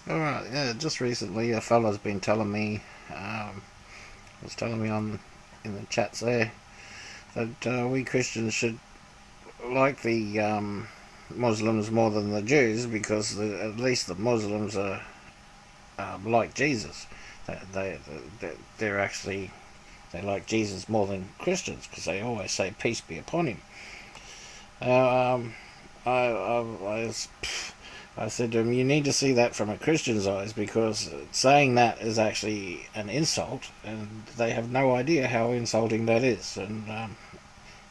Alright, yeah, just recently a fella's been telling me, was telling me on in the chats there, that we Christians should like the Muslims more than the Jews because at least the Muslims are like Jesus. They're actually, they like Jesus more than Christians because they always say peace be upon him. Uh, um, I said to him, you need to see that from a Christian's eyes because saying that is actually an insult, and they have no idea how insulting that is. And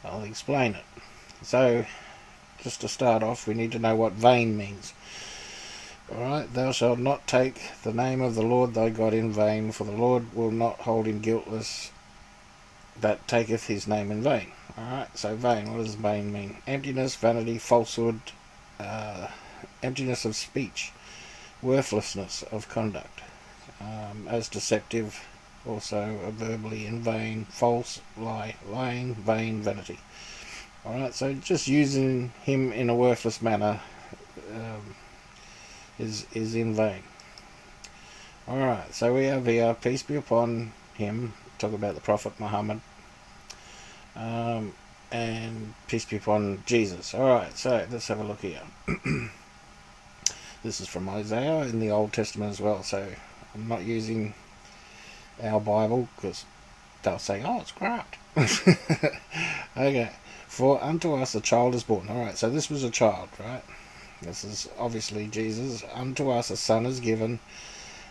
I'll explain it. So, just to start off, we need to know what vain means. Alright, thou shalt not take the name of the Lord thy God in vain, for the Lord will not hold him guiltless that taketh his name in vain. Alright, so vain, what does vain mean? Emptiness, vanity, falsehood, uh, emptiness of speech, worthlessness of conduct, as deceptive, also verbally in vain, false, lie, lying, vain, vanity. Alright, so just using him in a worthless manner is in vain. Alright, so we have here, peace be upon him, talk about the Prophet Muhammad, and peace be upon Jesus. Alright, so let's have a look here. This is from Isaiah in the Old Testament as well, so I'm not using our Bible because they'll say, oh, it's corrupt. Okay, for unto us a child is born. Alright, so this was a child, right? This is obviously Jesus. Unto us a son is given,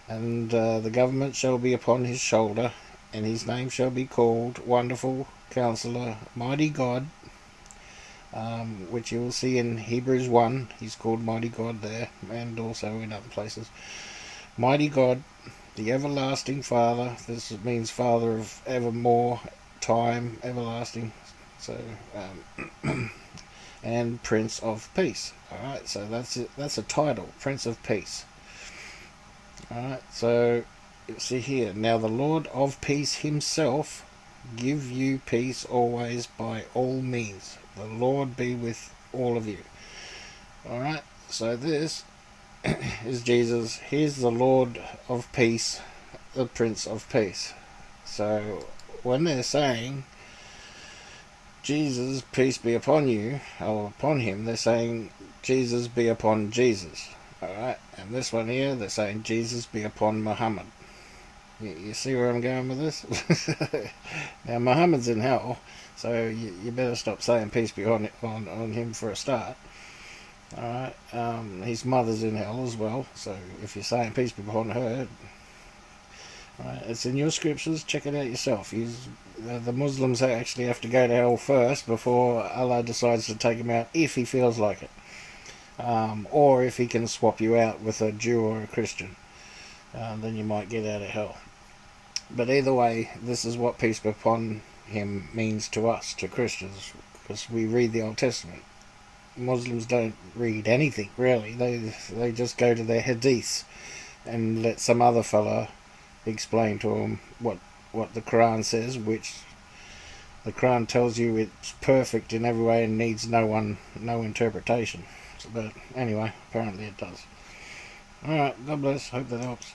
and the government shall be upon his shoulder, and his name shall be called Wonderful Counselor, Mighty God, which you will see in Hebrews 1. He's called Mighty God there, and also in other places. Mighty God, the everlasting Father. This means Father of evermore, time, everlasting. So, and Prince of Peace. Alright, so that's it. That's a title, Prince of Peace. Alright, so you see here. Now the Lord of Peace himself give you peace always by all means. The Lord be with all of you. Alright, so this is Jesus. He's the Lord of Peace, the Prince of Peace. So when they're saying Jesus, peace be upon you, or upon him, they're saying Jesus be upon Jesus. Alright, and this one here, they're saying Jesus be upon Muhammad. You see where I'm going with this? Now, Muhammad's in hell, so you better stop saying peace be on him for a start. Alright, his mother's in hell as well, so if you're saying peace be upon her, right, it's in your scriptures, check it out yourself. The Muslims actually have to go to hell first before Allah decides to take him out if he feels like it. Or if he can swap you out with a Jew or a Christian, then you might get out of hell. But either way, this is what peace be upon him means to us, to Christians, because we read the Old Testament. Muslims don't read anything, really. They just go to their hadiths and let some other fella explain to them what the Quran says, which the Quran tells you it's perfect in every way and needs no interpretation. But anyway, apparently it does. Alright, God bless. Hope that helps.